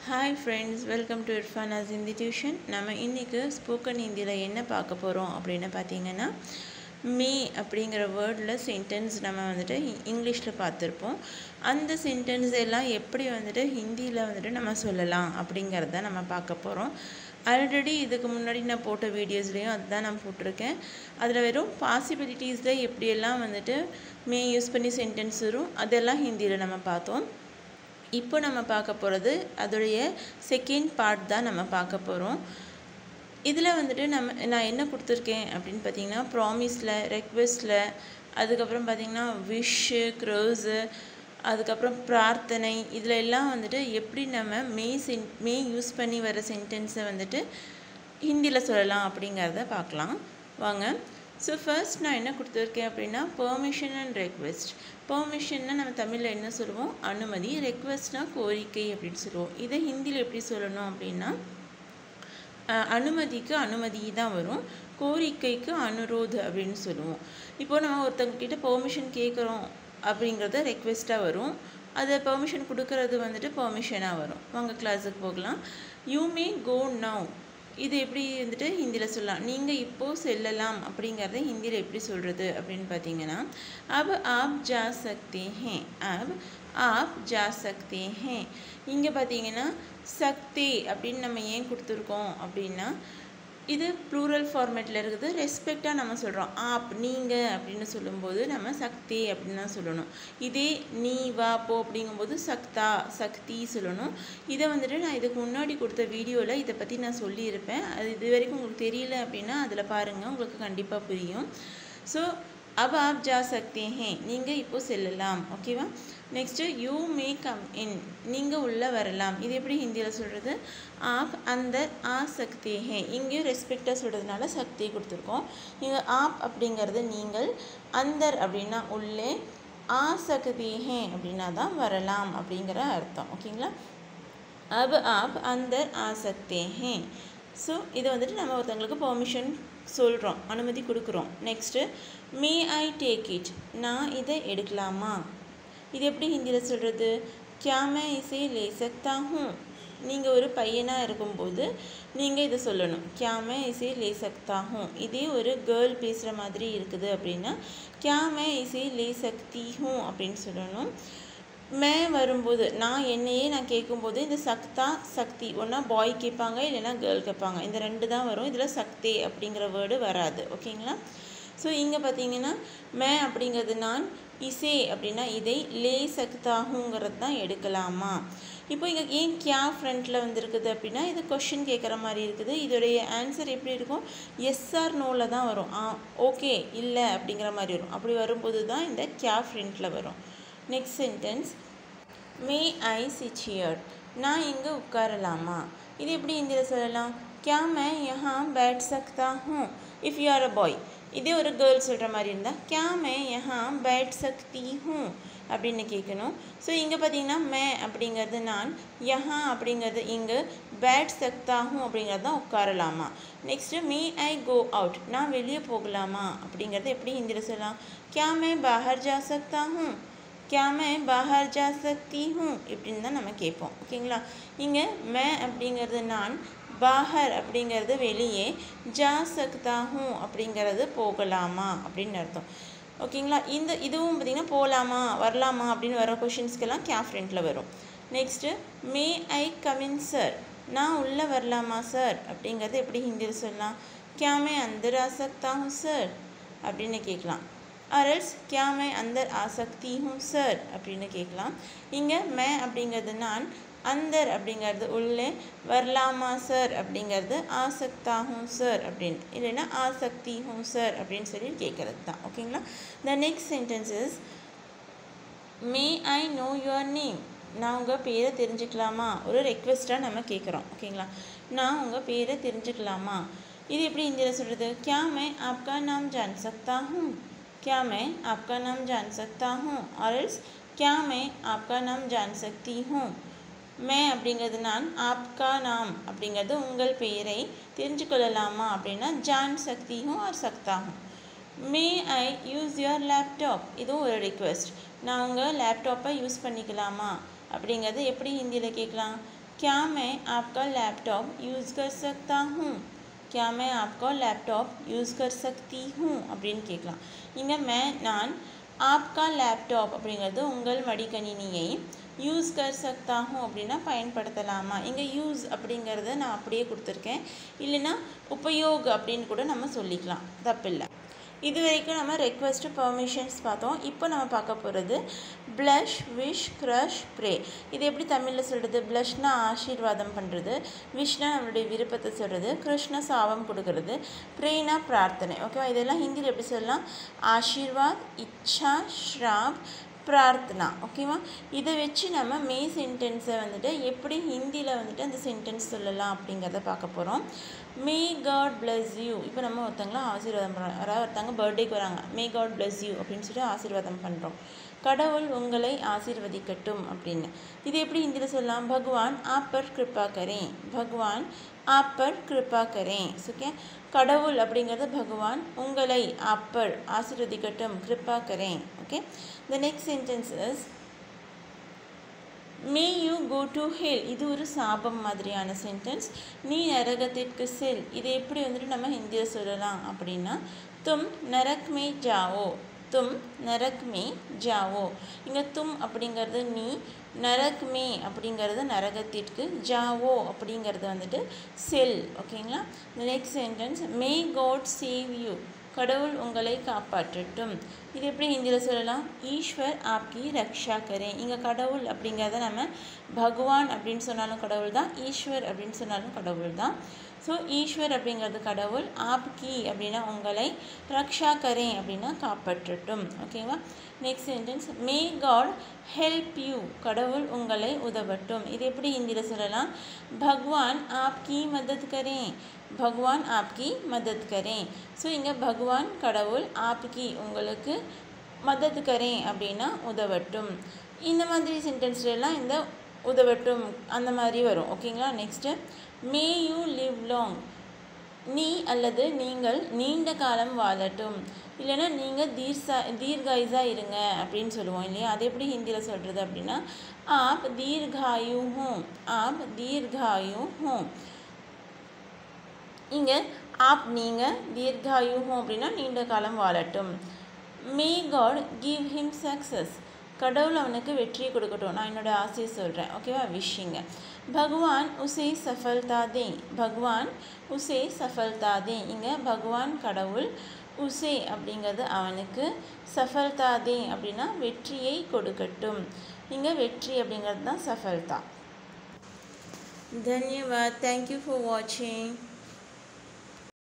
Hi friends, welcome to Irfana's Hindi Tuition. நம்ம இன்னைக்கு spoken ஹிந்தியில் என்ன பார்க்க போகிறோம் அப்படின்னு பார்த்தீங்கன்னா மே அப்படிங்கிற வேர்டில் சென்டென்ஸ் நம்ம வந்துட்டு இங்கிலீஷில் பார்த்துருப்போம். அந்த சென்டென்ஸ் எல்லாம் எப்படி வந்துட்டு ஹிந்தியில் வந்துட்டு நம்ம சொல்லலாம் அப்படிங்கிறத நம்ம பார்க்க போகிறோம். ஆல்ரெடி இதுக்கு முன்னாடி நான் போட்ட வீடியோஸ்லேயும் அதுதான் நான் போட்டிருக்கேன். அதில் வெறும் பாசிபிலிட்டிஸில் எப்படியெல்லாம் வந்துட்டு மே யூஸ் பண்ணி சென்டென்ஸ் வரும் அதெல்லாம் ஹிந்தியில் நம்ம பார்த்தோம். இப்போ நம்ம பார்க்க போகிறது அதோடைய செகண்ட் பார்ட் தான் நம்ம பார்க்க போகிறோம். இதில் வந்துட்டு நான் என்ன கொடுத்துருக்கேன் அப்படின்னு பார்த்தீங்கன்னா ப்ராமிஸில், ரெக்வெஸ்ட்டில், அதுக்கப்புறம் பார்த்திங்கன்னா விஷு, க்ரோஸு, அதுக்கப்புறம் பிரார்த்தனை, இதில் எல்லாம் வந்துட்டு எப்படி நம்ம மே யூஸ் பண்ணி வர சென்டென்ஸை வந்துட்டு ஹிந்தியில் சொல்லலாம் அப்படிங்கிறத பார்க்கலாம் வாங்க. ஸோ ஃபர்ஸ்ட் நான் என்ன கொடுத்துருக்கேன் அப்படின்னா பெர்மிஷன் அண்ட் ரெக்வெஸ்ட். பெர்மிஷன்னா நம்ம தமிழில் என்ன சொல்லுவோம், அனுமதி. ரெக்வெஸ்ட்னால் கோரிக்கை அப்படின்னு சொல்லுவோம். இதை ஹிந்தியில் எப்படி சொல்லணும் அப்படின்னா அனுமதிக்கு அனுமதி தான் வரும், கோரிக்கைக்கு அனுரோத் அப்படின்னு சொல்லுவோம். இப்போது நம்ம ஒருத்தவங்கக்கிட்ட பெர்மிஷன் கேட்குறோம் அப்படிங்கிறத ரெக்வெஸ்ட்டாக வரும், அதை பெர்மிஷன் கொடுக்கறது வந்துட்டு பெர்மிஷனாக வரும். வாங்க கிளாஸுக்கு போகலாம். யூ மே கோ நவ், இது எப்படி வந்துட்டு ஹிந்தியில் சொல்லலாம், நீங்கள் இப்போது செல்லலாம் அப்படிங்கிறத ஹிந்தியில் எப்படி சொல்கிறது அப்படின்னு பார்த்தீங்கன்னா அப் ஆப் ஜா சக்தே ஹே, அப் ஆப் ஜா சக்தே ஹே. இங்கே பார்த்தீங்கன்னா சக்தி அப்படின்னு நம்ம ஏன் கொடுத்துருக்கோம் அப்படின்னா இது ப்ளூரல் ஃபார்மேட்டில் இருக்குது. ரெஸ்பெக்டாக நம்ம சொல்கிறோம். ஆப் நீங்கள் அப்படின்னு சொல்லும்போது நம்ம சக்தி அப்படின்னு தான் சொல்லணும். இதே நீ வா போ அப்படிங்கும்போது சக்தா சக்தி சொல்லணும். இதை வந்துட்டு நான் இதுக்கு முன்னாடி கொடுத்த வீடியோவில் இதை பற்றி நான் சொல்லியிருப்பேன். அது இது வரைக்கும் உங்களுக்கு தெரியல அப்படின்னா அதில் பாருங்கள், உங்களுக்கு கண்டிப்பாக புரியும். ஸோ அப் ஆப் ஜா சக்தே ஹே, நீங்கள் இப்போது செல்லலாம். ஓகேவா. Next you may come in, நீங்கள் உள்ளே வரலாம். இது எப்படி ஹிந்தியில் சொல்கிறது, ஆப் அந்தர் ஆ சக்தே ஹே. இங்கேயும் ரெஸ்பெக்டாக சொல்கிறதுனால சக்தி கொடுத்துருக்கோம். இங்கே ஆப் அப்படிங்கிறது நீங்கள், அந்தர் அப்படின்னா உள்ளே, ஆ சக்தே ஹே அப்படின்னா தான் வரலாம் அப்படிங்கிற அர்த்தம். ஓகேங்களா. அப் ஆப் அந்தர் ஆ சக்தே ஹே. ஸோ இதை வந்துட்டு நம்ம ஒருத்தவங்களுக்கு பெர்மிஷன் சொல்கிறோம், அனுமதி கொடுக்குறோம். Next May I take it, நான் இதை எடுக்கலாமா. இது எப்படி ஹிந்தியில் சொல்கிறது, கியா மே இசே லே சக்தா ஹூம். நீங்கள் ஒரு பையனாக இருக்கும்போது நீங்கள் இதை சொல்லணும், கியா மே இசே லே சக்தா ஹூம். இதே ஒரு கேர்ள் பேசுகிற மாதிரி இருக்குது அப்படின்னா கியா மே இசே லே சக்தி ஹூம் அப்படின்னு சொல்லணும். மே வரும்போது என்னையே நான் கேட்கும்போது இந்த சக்தா சக்தி ஒன்றா பாய் கேட்பாங்க இல்லைன்னா கேர்ள் கேட்பாங்க, இந்த ரெண்டு தான் வரும். இதில் சக்தி அப்படிங்கிற வேர்டு வராது. ஓகேங்களா. ஸோ இங்கே பார்த்தீங்கன்னா மே அப்படிங்கிறது நான், இசே அப்படின்னா இதை, லே சக்தாகுங்கிறது தான் எடுக்கலாமா. இப்போ இங்கே ஏன் கியா ஃப்ரண்ட்டில் வந்துருக்குது அப்படின்னா இது கொஷின் கேட்குற மாதிரி இருக்குது. இதோடைய ஆன்சர் எப்படி இருக்கும், எஸ் ஆர் நோவில் தான் வரும். ஓகே இல்லை அப்படிங்கிற மாதிரி வரும். அப்படி வரும்போது தான் இந்த கியா ஃப்ரண்ட்டில் வரும். Next sentence May I sit here, நான் இங்கே உட்காரலாமா. இது எப்படி ஹிந்தியில் சொல்லலாம், கியா மே யஹா பேட் சக்தா ஹூம் if you are a boy. இதே ஒரு கேர்ள் சொல்கிற மாதிரி இருந்தால் கியா மே யஹா பேட் சக்தி ஹூம் அப்படின்னு கேட்கணும். ஸோ இங்கே பார்த்தீங்கன்னா மே அப்படிங்கிறது நான், யஹா அப்படிங்கிறது இங்கே, பேட் சக்தா ஹூம் அப்படிங்கிறது தான் உட்காரலாமா. நெக்ஸ்ட்டு மே ஐ கோ அவுட், நான் வெளியே போகலாமா அப்படிங்கிறது எப்படி ஹிந்தியில் சொல்லலாம், கியா மே பாஹர் ஜா சக்தா ஹூம், கியா மே பாஹர் ஜா சக்தி ஹூம் இப்படின்னு தான் நம்ம கேட்போம். ஓகேங்களா. இங்கே மே அப்படிங்கிறது நான், பாஹர் அப்படிங்கிறது வெளியே, ஜா சக்தா ஹூம் அப்படிங்கிறது போகலாமா அப்படின்னு அர்த்தம். ஓகேங்களா. இதுவும் பார்த்திங்கன்னா போகலாமா வரலாமா அப்படின்னு வர கொஷின்ஸ்க்கெல்லாம் கியா ஃப்ரண்ட்டில் வரும். Next May I come in sir, நான் உள்ளே வரலாமா சார் அப்படிங்கிறது எப்படி ஹிந்தியில் சொல்லலாம், கியா மே அந்தர் ஆ சக்தா ஹூம் சார் அப்படின்னு கேட்கலாம். ஆர்எல்ஸ் கியா மே அந்தர் ஆ சக்தி ஹூம் சார் அப்படின்னு கேட்கலாம். இங்கே மே அப்படிங்கிறது நான், அந்தர் அப்படிங்கிறது உள்ளே, வரலாமா சார் அப்படிங்கிறது ஆ சக்தா ஹூம் சார் அப்படின்னு, இல்லைன்னா ஆ சக்தி ஹூம் சார் அப்படின்னு சொல்லி கேட்குறது தான். ஓகேங்களா. The next sentences May I know your name, நான் உங்கள் பேரை தெரிஞ்சுக்கலாமா. ஒரு ரெக்வெஸ்ட்டாக நம்ம கேட்குறோம். ஓகேங்களா. நான் உங்கள் பேரை தெரிஞ்சுக்கலாமா. இது எப்படி ஹிந்தியில் சொல்கிறது, கியா மே ஆப்கா நாம் ஜான் சக்தா ஹூம், क्या मैं आपका नाम जान सकता हूँ और एल्स क्या मैं आपका नाम जान सकती हूँ. மே அப்படிங்கிறது நான், ஆப்கா நாம் அப்படிங்கிறது உங்கள் பெயரை, தெரிஞ்சு கொள்ளலாமா அப்படின்னா ஜான் சக்தி ஹூம் ஆர் சக்தா ஹூம். May I use your laptop, இதுவும் ஒரு ரிக்வெஸ்ட். நான் உங்கள் லேப்டாப்பை யூஸ் பண்ணிக்கலாமா அப்படிங்கிறது எப்படி ஹிந்தியில் கேட்கலாம், क्या मैं आपका लैपटॉप यूज़ कर सकता हूँ क्या मैं आपका लैपटॉप யூஸ் कर सकती हूँ அப்படின்னு கேட்கலாம் இங்கே நான் आपका लैपटॉप அப்படிங்கிறது உங்கள் மடிக்கணினியை யூஸ் कर सकता हूँ அப்படின்னா பயன்படுத்தலாமா இங்கே யூஸ் அப்படிங்கிறத நான் அப்படியே கொடுத்துருக்கேன் இல்லைன்னா உபயோக் அப்படின்னு கூட நம்ம சொல்லிக்கலாம் தப்பில்லை இது வரைக்கும் நம்ம ரெக்வெஸ்ட் பெர்மிஷன்ஸ் பார்த்தோம் இப்போ நம்ம பார்க்க போகிறது ப்ளஷ் விஷ் க்ரஷ் ப்ரே இது எப்படி தமிழில் சொல்கிறது ப்ளஷ்னா ஆசீர்வாதம் பண்ணுறது விஷ்னா நம்மளுடைய விருப்பத்தை சொல்கிறது கிருஷ்ணா சாபம் கொடுக்கறது ப்ரேனா பிரார்த்தனை ஓகேவா இதெல்லாம் ஹிந்தியில் எப்படி சொல்லலாம் ஆசீர்வாத் இச்சா ஸ்ராப் பிரார்த்தனா ஓகேவா இதை வச்சு நம்ம மே சென்டென்ஸை வந்துட்டு எப்படி ஹிந்தியில் வந்துட்டு அந்த சென்டென்ஸ் சொல்லலாம் அப்படிங்கிறத பார்க்க போகிறோம் மே காட் பிளஸ் யூ இப்போ நம்ம ஒருத்தங்களாம் ஆசீர்வாதம் பண்ணுறோம் யாராவது ஒருத்தவங்க பர்த்டேக்கு வராங்க மே காட் பிளஸ் யூ அப்படின்னு சொல்லிட்டு ஆசீர்வாதம் பண்ணுறோம் கடவுள் உங்களை ஆசீர்வதிக்கட்டும் அப்படின்னு இது எப்படி ஹிந்தியில் சொல்லலாம் பகவான் ஆப் பர் கிருபா கரேன் பகவான் ஆப் பர் கிருபா கரேன் ஓகே கடவுள் அப்படிங்கிறது பகவான் உங்களை ஆப்பர் ஆசீர்வதிக்கட்டும் கிருபா கரேன் okay the next sentence is may you go to hell இது ஒரு சாபம் மாதிரியான சென்டென்ஸ் நீ நரகத்திற்கு செல் இதை எப்படி வந்துட்டு நம்ம ஹிந்தியில் சொல்லலாம் அப்படின்னா தும் நரக் மே ஜாவோ தும் நரக் மே ஜாவோ இங்கே தும் அப்படிங்கிறது நீ நரக் மே அப்படிங்கிறது நரகத்திற்கு ஜாவோ அப்படிங்கிறது வந்துட்டு செல் ஓகேங்களா the next sentence may God save you கடவுள் உங்களை காப்பாற்றட்டும் இது எப்படி ஹிந்தியில் சொல்லலாம் ஈஸ்வர் ஆப்கி ரக்ஷா கரேன் இங்கே கடவுள் அப்படிங்கிறத நம்ம பகவான் அப்படின்னு சொன்னாலும் கடவுள் தான் ஈஸ்வர் அப்படின்னு சொன்னாலும் கடவுள் தான் ஸோ ஈஸ்வர் அப்படிங்கிறது கடவுள் ஆப்கி அப்படின்னா உங்களை ரக்ஷா கரேன் அப்படின்னா காப்பாற்றட்டும் ஓகேவா next sentence may God help you கடவுள் உங்களை உதவட்டும் இது எப்படி ஹிந்தியில் சொல்லலாம் பகவான் ஆப்கி மதத் கரேன் பகவான் ஆப்கி மதத் கரேன் ஸோ இங்கே பகவான் கடவுள் ஆப்கி உங்களுக்கு மதத் கரேன் அப்படின்னா உதவட்டும் இந்த மாதிரி சென்டென்ஸ்லாம் இந்த உதவட்டும் அந்த மாதிரி வரும் ஓகேங்களா next May you live long நீ அல்லது நீங்கள் நீண்ட காலம் வாழட்டும் இல்லைன்னா நீங்கள் தீர்காயுசாக இருங்க அப்படின்னு சொல்லுவோம் இல்லையா அது எப்படி ஹிந்தியில் சொல்கிறது அப்படின்னா ஆப் தீர்காயு ஹூம் ஆப் தீர்காயு ஹூம் இங்கே ஆப் நீங்கள் தீர்காயு ஹூம் அப்படின்னா நீண்ட காலம் வாழட்டும் may God give him success கடவுள் அவனுக்கு வெற்றியை கொடுக்கட்டும் நான் என்னோடய ஆசையை சொல்கிறேன் ஓகேவா விஷிங்க பகவான் உசே சஃபல்தா தே பகவான் உசே சஃபல்தா தே இங்கே பகவான் கடவுள் உசே அப்படிங்கிறது அவனுக்கு சஃபல்தா தே அப்படின்னா வெற்றியை கொடுக்கட்டும் இங்கே வெற்றி அப்படிங்கிறது தான் சஃபல்தா தன்யவாத் தேங்க்யூ ஃபார் வாட்சிங்